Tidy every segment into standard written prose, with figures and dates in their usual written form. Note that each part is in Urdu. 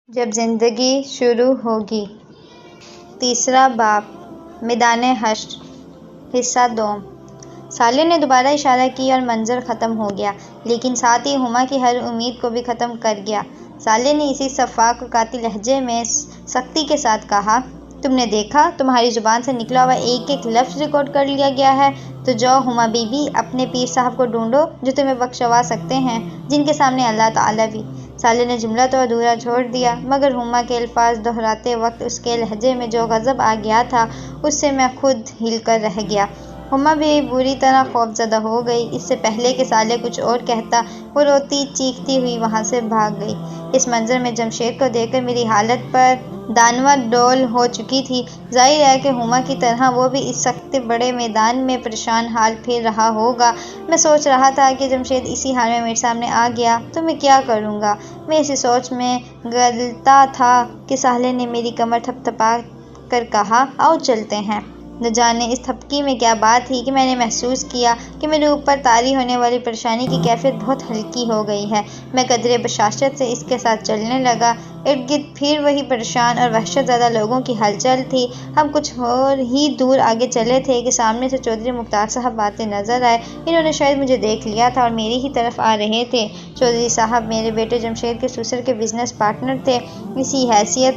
جب زندگی شروع ہوگی۔ تیسرا باب، میدان حشر، حصہ دوم۔ صالح نے دوبارہ اشارہ کیا اور منظر ختم ہو گیا، لیکن ساتھ ہی ہما کی ہر امید کو بھی ختم کر گیا۔ صالح نے اسی شفاف اور قاطع لہجے میں سختی کے ساتھ کہا، تم نے دیکھا، تمہاری زبان سے نکلا ہوا ایک ایک لفظ ریکارڈ کر لیا گیا ہے۔ تو جاؤ ہما بی بی، اپنے پیر صاحب کو ڈھونڈو جو تمہیں بخشوا سکتے ہیں، جن کے سامنے اللہ تعالیٰ بھی۔ صالح نے جملہ تو ادھورا چھوڑ دیا، مگر ہما کے الفاظ دہراتے وقت اس کے لہجے میں جو غضب آ گیا تھا، اس سے میں خود ہل کر رہ گیا۔ ہما بھی بری طرح خوفزدہ ہو گئی۔ اس سے پہلے کہ صالح کچھ اور کہتا، وہ روتی چیختی ہوئی وہاں سے بھاگ گئی۔ اس منظر میں جمشید کو دیکھ کر میری حالت پر دانوا ڈول ہو چکی تھی۔ ظاہر ہے کہ ہما کی طرح وہ بھی اس سخت بڑے میدان میں پریشان حال پھر رہا ہوگا۔ میں سوچ رہا تھا کہ جمشید اسی حال میں میرے سامنے آ گیا تو میں کیا کروں گا۔ میں اسی سوچ میں گلتا تھا کہ صالح نے میری کمر تھپ تھپا کر کہا، آؤ چلتے ہیں۔ نہ جانے اس تھپکی میں کیا بات تھی کہ میں نے محسوس کیا کہ میرے اوپر طاری ہونے والی پریشانی کی کیفیت بہت ہلکی ہو گئی ہے۔ میں قدرے بشاشت سے اس کے ساتھ چلنے لگا۔ ارد گرد پھر وہی پریشان اور وحشت زدہ لوگوں کی ہلچل تھی۔ ہم کچھ اور ہی دور آگے چلے تھے کہ سامنے سے چودھری مختار صاحب آتے نظر آئے۔ انہوں نے شاید مجھے دیکھ لیا تھا اور میری ہی طرف آ رہے تھے۔ چودھری صاحب میرے بیٹے جمشید کے سسر کے بزنس پارٹنر تھے۔ اسی حیثیت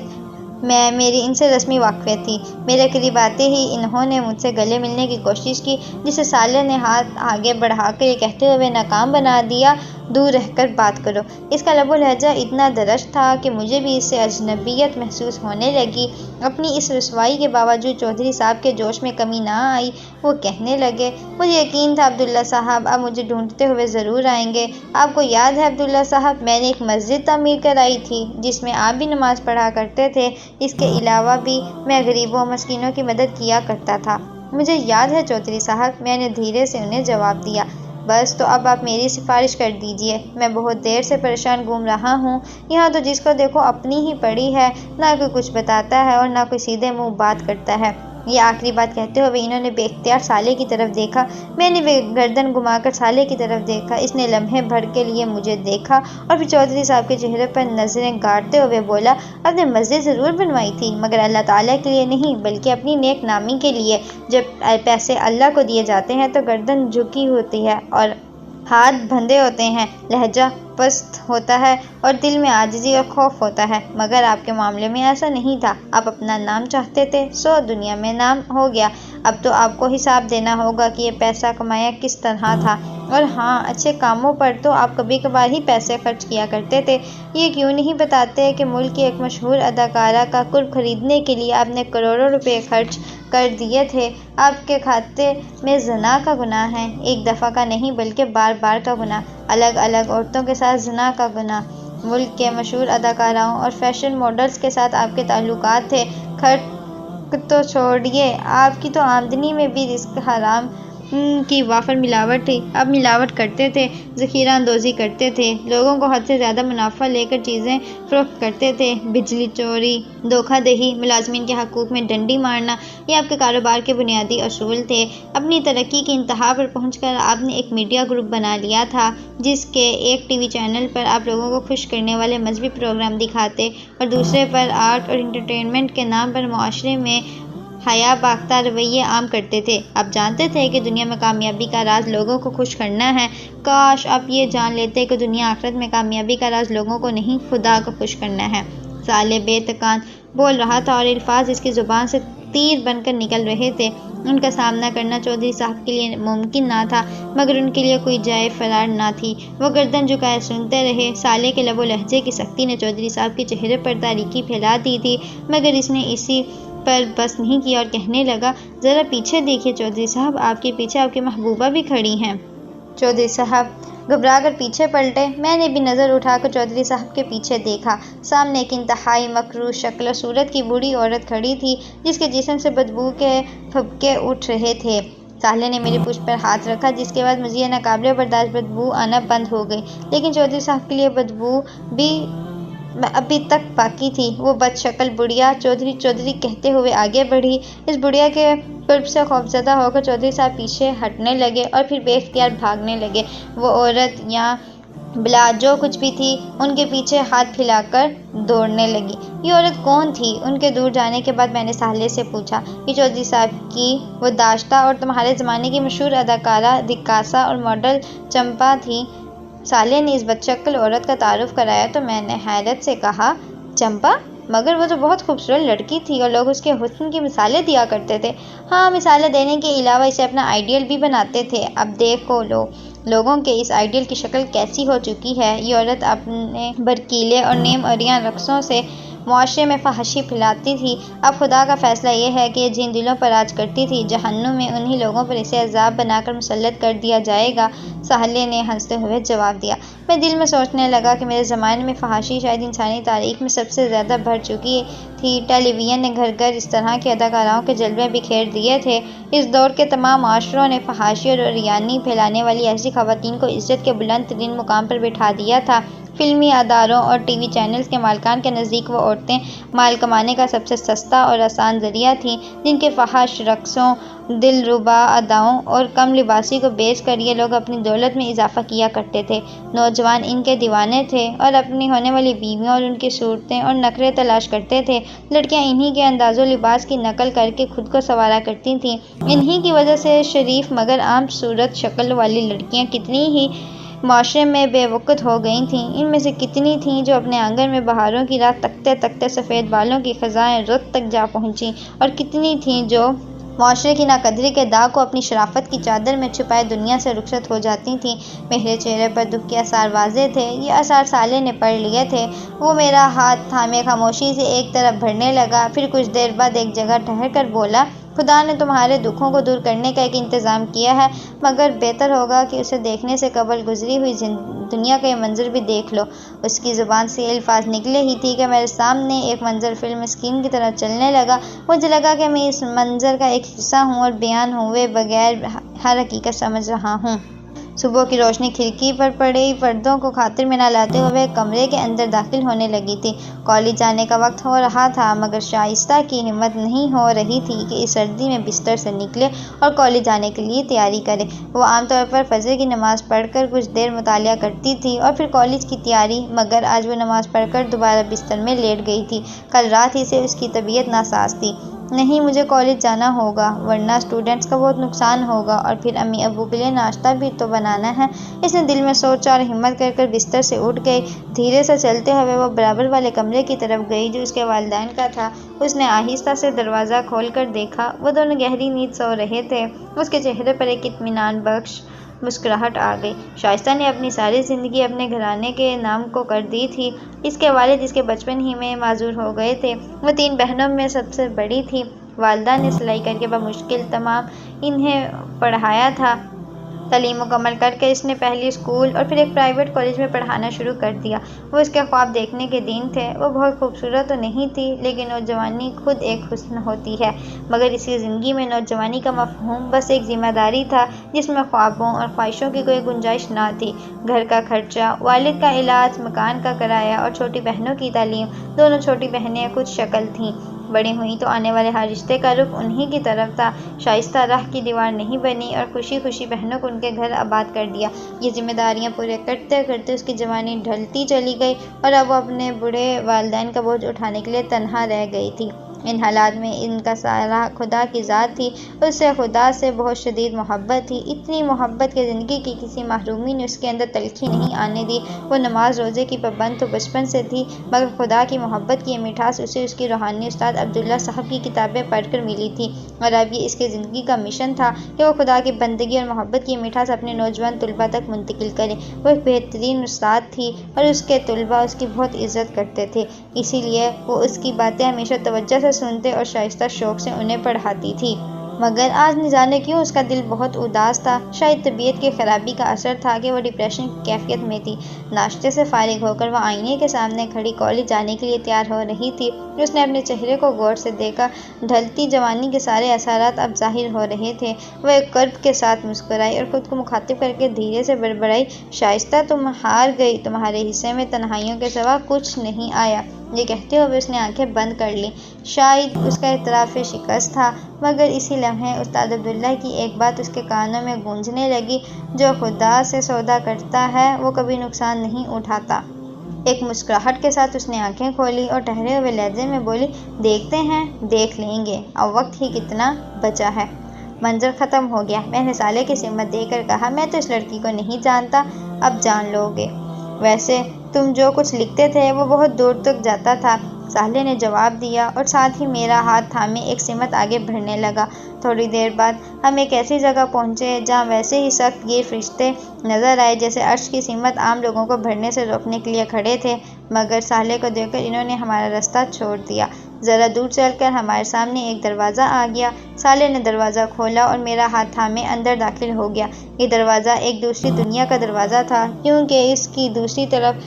میں میری ان سے رسمی واقفیت تھی۔ میرے قریب آتے ہی انہوں نے مجھ سے گلے ملنے کی کوشش کی، جسے صالح نے ہاتھ آگے بڑھا کر یہ کہتے ہوئے ناکام بنا دیا، دور رہ کر بات کرو۔ اس کا لب و لہجہ اتنا درشت تھا کہ مجھے بھی اس سے اجنبیت محسوس ہونے لگی۔ اپنی اس رسوائی کے باوجود چودھری صاحب کے جوش میں کمی نہ آئی۔ وہ کہنے لگے، مجھے یقین تھا عبداللہ صاحب اب مجھے ڈھونڈتے ہوئے ضرور آئیں گے۔ آپ کو یاد ہے عبداللہ صاحب، میں نے ایک مسجد تعمیر کرائی تھی جس میں آپ بھی نماز پڑھا کرتے تھے۔ اس کے علاوہ بھی میں غریبوں اور مسکینوں کی مدد کیا کرتا تھا۔ مجھے یاد ہے چودھری صاحب، میں نے دھیرے سے انہیں جواب دیا۔ بس تو اب آپ میری سفارش کر دیجئے۔ میں بہت دیر سے پریشان گھوم رہا ہوں۔ یہاں تو جس کو دیکھو اپنی ہی پڑی ہے، نہ کوئی کچھ بتاتا ہے اور نہ کوئی سیدھے منہ بات کرتا ہے۔ یہ آخری بات کہتے ہوئے انہوں نے بے اختیار صالح کی طرف دیکھا۔ میں نے بھی گردن گھما کر صالح کی طرف دیکھا۔ اس نے لمحے بھر کے لیے مجھے دیکھا اور پھر چودھری صاحب کے چہرے پر نظریں گاڑتے ہوئے بولا، آپ نے مسجد ضرور بنوائی تھی، مگر اللہ تعالیٰ کے لیے نہیں بلکہ اپنی نیک نامی کے لیے۔ جب پیسے اللہ کو دیے جاتے ہیں تو گردن جھکی ہوتی ہے اور ہاتھ بندھے ہوتے ہیں، لہجہ پست ہوتا ہے اور دل میں عاجزی اور خوف ہوتا ہے، مگر آپ کے معاملے میں ایسا نہیں تھا۔ آپ اپنا نام چاہتے تھے، سو دنیا میں نام ہو گیا۔ اب تو آپ کو حساب دینا ہوگا کہ یہ پیسہ کمایا کس طرح تھا۔ اور ہاں، اچھے کاموں پر تو آپ کبھی کبھار ہی پیسے خرچ کیا کرتے تھے۔ یہ کیوں نہیں بتاتے کہ ملک کی ایک مشہور اداکارہ کا قرب خریدنے کے لیے آپ نے کروڑوں روپے خرچ کر دیے تھے۔ آپ کے کھاتے میں زنا کا گناہ ہے، ایک دفعہ کا نہیں بلکہ بار بار کا گناہ، الگ الگ عورتوں کے ساتھ زنا کا گناہ۔ ملک کے مشہور اداکاراؤں اور فیشن ماڈلز کے ساتھ آپ کے تعلقات تھے۔ خرچ تو چھوڑیے، آپ کی تو آمدنی میں بھی رزق حرام کی وافر ملاوٹ تھی۔ آپ ملاوٹ کرتے تھے، ذخیرہ اندوزی کرتے تھے، لوگوں کو حد سے زیادہ منافع لے کر چیزیں فروخت کرتے تھے، بجلی چوری، دھوکہ دہی، ملازمین کے حقوق میں ڈنڈی مارنا، یہ آپ کے کاروبار کے بنیادی اصول تھے۔ اپنی ترقی کی انتہا پر پہنچ کر آپ نے ایک میڈیا گروپ بنا لیا تھا، جس کے ایک ٹی وی چینل پر آپ لوگوں کو خوش کرنے والے مذہبی پروگرام دکھاتے اور دوسرے پر آرٹ اور انٹرٹینمنٹ کے نام پر معاشرے میں حیا باختہ رویے عام کرتے تھے۔ آپ جانتے تھے کہ دنیا میں کامیابی کا راز لوگوں کو خوش کرنا ہے۔ کاش آپ یہ جان لیتے کہ دنیا آخرت میں کامیابی کا راز لوگوں کو نہیں، خدا کو خوش کرنا ہے۔ صالح بے تکان بول رہا تھا اور الفاظ اس کی زبان سے تیر بن کر نکل رہے تھے۔ ان کا سامنا کرنا چودھری صاحب کے لیے ممکن نہ تھا، مگر ان کے لیے کوئی جائے فرار نہ تھی۔ وہ گردن جھکائے سنتے رہے۔ صالح کے لب و لہجے کی سختی نے چودھری صاحب کے چہرے پر تاریکی پھیلا دی تھی، مگر اس نے اسی پر بس نہیں کیا اور کہنے لگا، ذرا پیچھے دیکھیے چودھری صاحب، آپ کے پیچھے آپ کی محبوبہ بھی کھڑی ہیں۔ چودھری صاحب گھبرا کر پیچھے پلٹے۔ میں نے بھی نظر اٹھا کر چودھری صاحب کے پیچھے دیکھا۔ سامنے ایک انتہائی مکروہ شکل و صورت کی بوڑھی عورت کھڑی تھی، جس کے جسم سے بدبو کے پھبکے اٹھ رہے تھے۔ صالح نے میری پشت پر ہاتھ رکھا، جس کے بعد مجھے یہ ناقابل برداشت بدبو آنا بند ہو گئی، لیکن چودھری صاحب کے لیے بدبو بھی ابھی تک باقی تھی۔ وہ بد شکل بڑھیا چودھری چودھری کہتے ہوئے آگے بڑھی۔ اس بڑھیا کے قرب سے خوفزدہ ہو کر چودھری صاحب پیچھے ہٹنے لگے اور پھر بے اختیار بھاگنے لگے۔ وہ عورت یا بلا جو کچھ بھی تھی، ان کے پیچھے ہاتھ پھیلا کر دوڑنے لگی۔ یہ عورت کون تھی؟ ان کے دور جانے کے بعد میں نے ساحلے سے پوچھا۔ یہ چودھری صاحب کی وہ داشتہ اور تمہارے زمانے کی مشہور اداکارہ دکاسا اور ماڈل چمپا تھی۔ ساحلے نے اس بدشکل عورت کا تعارف کرایا تو میں نے حیرت سے کہا، چمپا؟ مگر وہ تو بہت خوبصورت لڑکی تھی اور لوگ اس کے حسن کی مثالیں دیا کرتے تھے۔ ہاں، مثالیں دینے کے علاوہ اسے اپنا آئیڈیل بھی بناتے تھے۔ اب دیکھو لوگوں کے اس آئیڈیل کی شکل کیسی ہو چکی ہے۔ یہ عورت اپنے برکیلے اور نیم عریاں رقصوں سے معاشرے میں فحاشی پھیلاتی تھی۔ اب خدا کا فیصلہ یہ ہے کہ یہ جن دلوں پر راج کرتی تھی، جہنم میں انہی لوگوں پر اسے عذاب بنا کر مسلط کر دیا جائے گا۔ ساحلے نے ہنستے ہوئے جواب دیا۔ میں دل میں سوچنے لگا کہ میرے زمانے میں فحاشی شاید انسانی تاریخ میں سب سے زیادہ بڑھ چکی تھی۔ ٹیلی ویژن نے گھر گھر اس طرح کی اداکاراؤں کے جلوے بکھیر دیے تھے۔ اس دور کے تمام معاشروں نے فحاشی اور عریانی پھیلانے والی ایسی خواتین کو عزت کے بلند ترین مقام پر بٹھا دیا تھا۔ فلمی اداروں اور ٹی وی چینلز کے مالکان کے نزدیک وہ عورتیں مال کمانے کا سب سے سستا اور آسان ذریعہ تھیں، جن کے فحش رقصوں، دلربا اداؤں اور کم لباسی کو بیچ کر یہ لوگ اپنی دولت میں اضافہ کیا کرتے تھے۔ نوجوان ان کے دیوانے تھے اور اپنی ہونے والی بیویوں اور ان کی صورتیں اور نخرے تلاش کرتے تھے۔ لڑکیاں انہی کے انداز و لباس کی نقل کر کے خود کو سنوارا کرتی تھیں۔ انہی کی وجہ سے شریف مگر عام صورت شکل والی لڑکیاں کتنی ہی معاشرے میں بے وقت ہو گئی تھیں۔ ان میں سے کتنی تھیں جو اپنے آنگن میں بہاروں کی رات تکتے تکتے سفید بالوں کی خزائیں رخ تک جا پہنچیں، اور کتنی تھیں جو معاشرے کی ناقدری کے داغ کو اپنی شرافت کی چادر میں چھپائے دنیا سے رخصت ہو جاتی تھیں۔ میرے چہرے پر دکھ کے آثار واضح تھے۔ یہ آثار ساحلے نے پڑھ لیے تھے۔ وہ میرا ہاتھ تھامے خاموشی سے ایک طرف بڑھنے لگا، پھر کچھ دیر بعد ایک جگہ ٹھہر کر بولا، خدا نے تمہارے دکھوں کو دور کرنے کا ایک انتظام کیا ہے، مگر بہتر ہوگا کہ اسے دیکھنے سے قبل گزری ہوئی دنیا کا یہ منظر بھی دیکھ لو۔ اس کی زبان سے یہ الفاظ نکلے ہی تھے کہ میرے سامنے ایک منظر فلم اسکرین کی طرح چلنے لگا۔ مجھے لگا کہ میں اس منظر کا ایک حصہ ہوں اور بیان ہوئے بغیر ہر حقیقت سمجھ رہا ہوں۔ صبح کی روشنی کھڑکی پر پڑے پردوں کو خاطر میں نہ لاتے ہوئے کمرے کے اندر داخل ہونے لگی تھی۔ کالج جانے کا وقت ہو رہا تھا، مگر شائستہ کی ہمت نہیں ہو رہی تھی کہ اس سردی میں بستر سے نکلے اور کالج جانے کے لیے تیاری کرے۔ وہ عام طور پر فجر کی نماز پڑھ کر کچھ دیر مطالعہ کرتی تھی اور پھر کالج کی تیاری، مگر آج وہ نماز پڑھ کر دوبارہ بستر میں لیٹ گئی تھی۔ کل رات ہی سے اس کی طبیعت ناساز تھی۔ نہیں، مجھے کالج جانا ہوگا، ورنہ اسٹوڈنٹس کا بہت نقصان ہوگا، اور پھر امی ابو کے لیے ناشتہ بھی تو بنانا ہے۔ اس نے دل میں سوچا اور ہمت کر کر بستر سے اٹھ گئی۔ دھیرے سے چلتے ہوئے وہ برابر والے کمرے کی طرف گئی جو اس کے والدین کا تھا۔ اس نے آہستہ سے دروازہ کھول کر دیکھا، وہ دونوں گہری نیند سو رہے تھے۔ اس کے چہرے پر ایک اطمینان بخش مسکراہٹ آ گئی۔ شائستہ نے اپنی ساری زندگی اپنے گھرانے کے نام کو کر دی تھی۔ اس کے والد اس کے بچپن ہی میں معذور ہو گئے تھے۔ وہ 3 بہنوں میں سب سے بڑی تھی۔ والدہ نے سلائی کر کے بمشکل تمام انہیں پڑھایا تھا۔ تعلیم مکمل کر کے اس نے پہلے اسکول اور پھر ایک پرائیویٹ کالج میں پڑھانا شروع کر دیا۔ وہ اس کے خواب دیکھنے کے دن تھے۔ وہ بہت خوبصورت تو نہیں تھی، لیکن نوجوانی خود ایک حسن ہوتی ہے، مگر اس کی زندگی میں نوجوانی کا مفہوم بس ایک ذمہ داری تھا جس میں خوابوں اور خواہشوں کی کوئی گنجائش نہ تھی۔ گھر کا خرچہ، والد کا علاج، مکان کا کرایہ اور چھوٹی بہنوں کی تعلیم۔ دونوں چھوٹی بہنیں خود شکل تھیں۔ بڑی ہوئیں تو آنے والے ہر رشتے کا رخ انہی کی طرف تھا۔ شائستہ راہ کی دیوار نہیں بنی اور خوشی خوشی بہنوں کو ان کے گھر آباد کر دیا۔ یہ ذمہ داریاں پورے کرتے کرتے اس کی جوانی ڈھلتی چلی گئی اور اب وہ اپنے بوڑھے والدین کا بوجھ اٹھانے کے لیے تنہا رہ گئی تھی۔ ان حالات میں ان کا سہارا خدا کی ذات تھی۔ اسے خدا سے بہت شدید محبت تھی، اتنی محبت کہ زندگی کی کسی محرومی نے اس کے اندر تلخی نہیں آنے دی۔ وہ نماز روزے کی پابند تو بچپن سے تھی، مگر خدا کی محبت کی یہ مٹھاس اسے اس کی روحانی استاد عبداللہ صاحب کی کتابیں پڑھ کر ملی تھی، اور اب یہ اس کی زندگی کا مشن تھا کہ وہ خدا کی بندگی اور محبت کی یہ مٹھاس اپنے نوجوان طلباء تک منتقل کرے۔ وہ ایک بہترین استاد تھی اور اس کے طلباء اس کی بہت عزت کرتے تھے، اسی لیے وہ اس کی باتیں ہمیشہ توجہ سے سنتے اور شائستہ شوق سے انہیں پڑھاتی تھی۔ مگر آج نہ جانے کیوں اس کا دل بہت اداس تھا۔ شاید طبیعت کی خرابی کا اثر تھا کہ وہ ڈپریشن کی کیفیت میں تھی۔ ناشتے سے فارغ ہو کر وہ آئینے کے سامنے کھڑی کالج جانے کے لیے تیار ہو رہی تھی۔ اس نے اپنے چہرے کو غور سے دیکھا۔ ڈھلتی جوانی کے سارے اثرات اب ظاہر ہو رہے تھے۔ وہ ایک کرب کے ساتھ مسکرائی اور خود کو مخاطب کر کے دھیرے سے بڑبڑائی، شائستہ تم ہار گئی، تمہارے حصے میں تنہائیوں کے سوا کچھ نہیں آیا۔ یہ کہتے ہوئے اس نے آنکھیں بند کر لیں۔ شاید اس کا اعتراف شکست تھا، مگر اسی لمحے استاد عبداللہ کی ایک بات اس کے کانوں میں گونجنے لگی، جو خدا سے سودا کرتا ہے وہ کبھی نقصان نہیں اٹھاتا۔ ایک مسکراہٹ کے ساتھ اس نے آنکھیں کھولی اور ٹھہرے ہوئے لہجے میں بولی، دیکھتے ہیں، دیکھ لیں گے، اب وقت ہی کتنا بچا ہے۔ منظر ختم ہو گیا۔ میں نے صالح کی سمت دے کر کہا، میں تو اس لڑکی کو نہیں جانتا، اب جان لو گے۔ ویسے تم جو کچھ لکھتے تھے وہ بہت دور تک جاتا تھا، صالح نے جواب دیا اور ساتھ ہی میرا ہاتھ تھامے ایک سمت آگے بڑھنے لگا۔ تھوڑی دیر بعد ہم ایک ایسی جگہ پہنچے جہاں ویسے ہی سخت گیر فرشتے نظر آئے جیسے عرش کی سمت عام لوگوں کو بڑھنے سے روکنے کے لیے کھڑے تھے، مگر صالح کو دیکھ کر انہوں نے ہمارا رستہ چھوڑ دیا۔ ذرا دور چل کر ہمارے سامنے ایک دروازہ آ گیا۔ صالح نے دروازہ کھولا اور میرا ہاتھ تھامے اندر داخل ہو گیا۔ یہ دروازہ ایک دوسری دنیا کا دروازہ تھا، کیونکہ اس کی دوسری طرف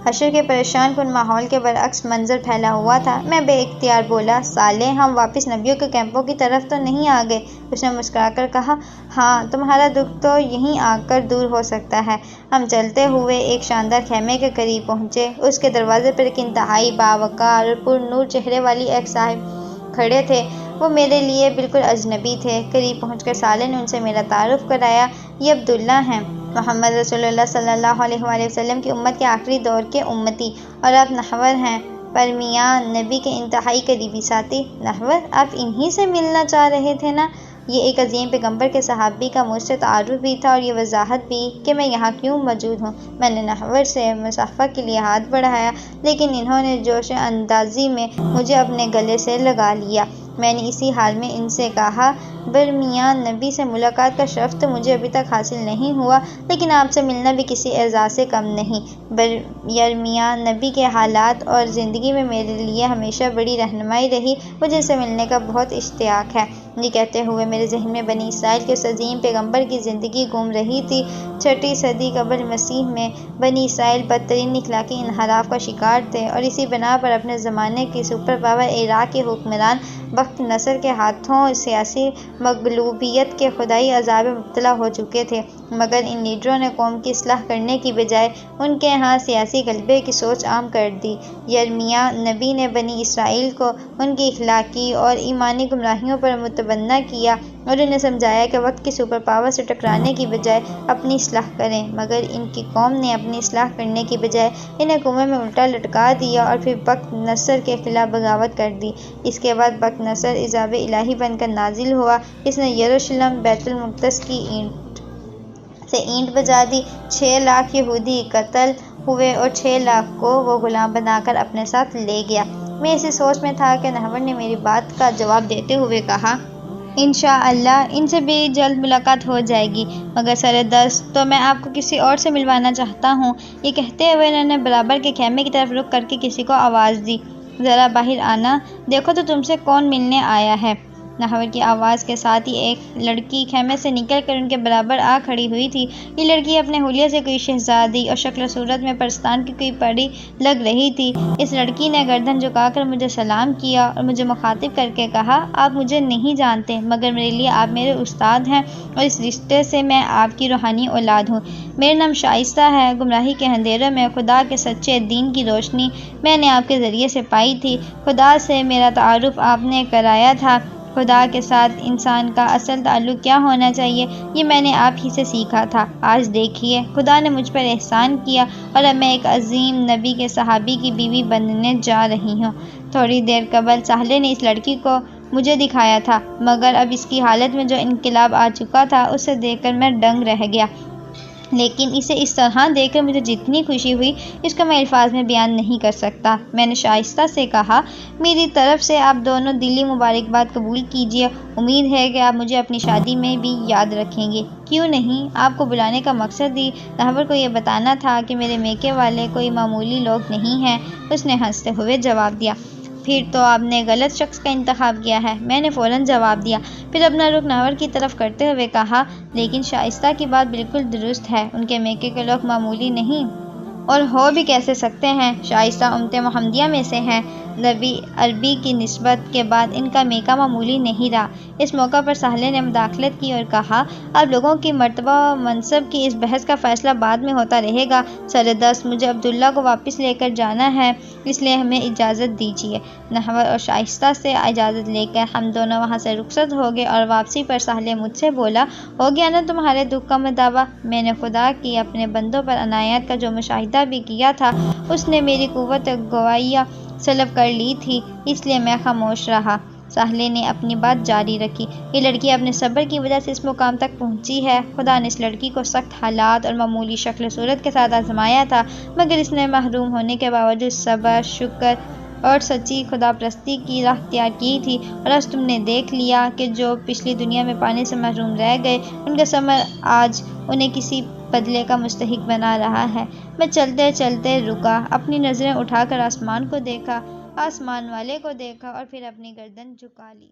حشر کے پریشان کن ماحول کے برعکس منظر پھیلا ہوا تھا۔ میں بے اختیار بولا، صالح ہم واپس نبیوں کے کیمپوں کی طرف تو نہیں آ گئے؟ اس نے مسکرا کر کہا، ہاں، تمہارا دکھ تو یہیں آ کر دور ہو سکتا ہے۔ ہم چلتے ہوئے ایک شاندار خیمے کے قریب پہنچے۔ اس کے دروازے پر ایک انتہائی باوقار اور پر نور چہرے والی ایک صاحب کھڑے تھے۔ وہ میرے لیے بالکل اجنبی تھے۔ قریب پہنچ کر صالح نے ان سے میرا تعارف کرایا۔ یہ عبداللہ ہیں، محمد رسول اللہ صلی اللہ علیہ وآلہ وسلم کی امت کے آخری دور کے امتی، اور آپ نحور ہیں، پر میاں نبی کے انتہائی قریبی ساتھی۔ نحور؟ آپ انہی سے ملنا چاہ رہے تھے نا؟ یہ ایک عظیم پیغمبر کے صحابی کا مجھ سے تعارف بھی تھا اور یہ وضاحت بھی کہ میں یہاں کیوں موجود ہوں۔ میں نے نحور سے مصافحہ کے لیے ہاتھ بڑھایا، لیکن انہوں نے جوش اندازی میں مجھے اپنے گلے سے لگا لیا۔ میں نے اسی حال میں ان سے کہا، برمیاں نبی سے ملاقات کا شرف تو مجھے ابھی تک حاصل نہیں ہوا، لیکن آپ سے ملنا بھی کسی اعزاز سے کم نہیں۔ برمیاں نبی کے حالات اور زندگی میں میرے لیے ہمیشہ بڑی رہنمائی رہی، مجھے ان سے ملنے کا بہت اشتیاق ہے۔ یہ کہتے ہوئے میرے ذہن میں بنی اسرائیل کے اس عظیم پیغمبر کی زندگی گھوم رہی تھی۔ 6 صدی قبل مسیح میں بنی اسرائیل بدترین اخلاقی انحراف کا شکار تھے، اور اسی بنا پر اپنے زمانے کی سپر پاور عراق کے حکمران بخت نصر کے ہاتھوں سیاسی مغلوبیت کے خدائی عذاب میں مبتلا ہو چکے تھے، مگر ان لیڈروں نے قوم کی اصلاح کرنے کی بجائے ان کے ہاں سیاسی غلبے کی سوچ عام کر دی۔ یرمیاہ نبی نے بنی اسرائیل کو ان کی اخلاقی اور ایمانی گمراہیوں پر متبنہ کیا اور انہیں سمجھایا کہ وقت کی سپر پاور سے ٹکرانے کی بجائے اپنی اصلاح کریں، مگر ان کی قوم نے اپنی اصلاح کرنے کی بجائے انہیں کنویں میں الٹا لٹکا دیا اور پھر بخت نصر کے خلاف بغاوت کر دی۔ اس کے بعد بخت نصر عذاب الہی بن کر نازل ہوا۔ اس نے یروشلم بیت المقدس کی اینٹ سے اینٹ بجا دی، 6 لاکھ یہودی قتل ہوئے اور 6 لاکھ کو وہ غلام بنا کر اپنے ساتھ لے گیا۔ میں اسی سوچ میں تھا کہ نحور نے میری بات کا جواب دیتے ہوئے کہا، انشاءاللہ ان سے بھی جلد ملاقات ہو جائے گی، مگر سردست تو میں آپ کو کسی اور سے ملوانا چاہتا ہوں۔ یہ کہتے ہوئے انہوں نے برابر کے خیمے کی طرف رخ کر کے کسی کو آواز دی، ذرا باہر آنا، دیکھو تو تم سے کون ملنے آیا ہے۔ نحور کی آواز کے ساتھ ہی ایک لڑکی خیمے سے نکل کر ان کے برابر آ کھڑی ہوئی تھی۔ یہ لڑکی اپنے حلیے سے کوئی شہزادی اور شکل و صورت میں پرستان کی کوئی پری لگ رہی تھی۔ اس لڑکی نے گردن جھکا کر مجھے سلام کیا اور مجھے مخاطب کر کے کہا، آپ مجھے نہیں جانتے، مگر میرے لیے آپ میرے استاد ہیں اور اس رشتے سے میں آپ کی روحانی اولاد ہوں۔ میرا نام شائستہ ہے۔ گمراہی کے اندھیروں میں خدا کے سچے دین کی روشنی میں نے آپ کے ذریعے سے پائی تھی۔ خدا سے میرا تعارف آپ نے کرایا تھا۔ خدا کے ساتھ انسان کا اصل تعلق کیا ہونا چاہیے، یہ میں نے آپ ہی سے سیکھا تھا۔ آج دیکھیے، خدا نے مجھ پر احسان کیا اور اب میں ایک عظیم نبی کے صحابی کی بیوی بننے جا رہی ہوں۔ تھوڑی دیر قبل صالح نے اس لڑکی کو مجھے دکھایا تھا، مگر اب اس کی حالت میں جو انقلاب آ چکا تھا اسے دیکھ کر میں دنگ رہ گیا، لیکن اسے اس طرح دیکھ کر مجھے جتنی خوشی ہوئی اس کو میں الفاظ میں بیان نہیں کر سکتا۔ میں نے شائستہ سے کہا، میری طرف سے آپ دونوں دلی مبارکباد قبول کیجیے، امید ہے کہ آپ مجھے اپنی شادی میں بھی یاد رکھیں گے۔ کیوں نہیں، آپ کو بلانے کا مقصد ہی نحور کو یہ بتانا تھا کہ میرے میکے والے کوئی معمولی لوگ نہیں ہیں۔ اس نے ہنستے ہوئے جواب دیا، پھر تو آپ نے غلط شخص کا انتخاب کیا ہے۔ میں نے فوراً جواب دیا، پھر اپنا رخ نحور کی طرف کرتے ہوئے کہا، لیکن شائستہ کی بات بالکل درست ہے، ان کے میکے کے لوگ معمولی نہیں اور ہو بھی کیسے سکتے ہیں، شائستہ امت محمدیہ میں سے ہیں۔ عربی کی نسبت کے بعد ان کا میکا معمولی نہیں رہا۔ اس موقع پر صالح نے مداخلت کی اور کہا، اب لوگوں کی مرتبہ و منصب کی اس بحث کا فیصلہ بعد میں ہوتا رہے گا۔ سردست، مجھے عبداللہ کو واپس لے کر جانا ہے، اس لیے ہمیں اجازت دیجیے۔ نحور اور شائستہ سے اجازت لے کر ہم دونوں وہاں سے رخصت ہو گئے اور واپسی پر صالح مجھ سے بولا، ہو گیا نا تمہارے دکھ کا مداوا؟ میں نے خدا کی اپنے بندوں پر عنایت کا جو مشاہدہ بھی کیا تھا، اس نے میری قوت گویہ سلب کر لی تھی، اس لیے میں خاموش رہا۔ صالح نے اپنی بات جاری رکھی، یہ لڑکی اپنے صبر کی وجہ سے اس مقام تک پہنچی ہے۔ خدا نے اس لڑکی کو سخت حالات اور معمولی شکل و صورت کے ساتھ آزمایا تھا، مگر اس نے محروم ہونے کے باوجود صبر، شکر اور سچی خدا پرستی کی راہ اختیار کی تھی، اور آج تم نے دیکھ لیا کہ جو پچھلی دنیا میں پانے سے محروم رہ گئے، ان کا ثمر آج انہیں کسی بدلے کا مستحق بنا رہا ہے۔ میں چلتے چلتے رکا، اپنی نظریں اٹھا کر آسمان کو دیکھا، آسمان والے کو دیکھا اور پھر اپنی گردن جھکا لی۔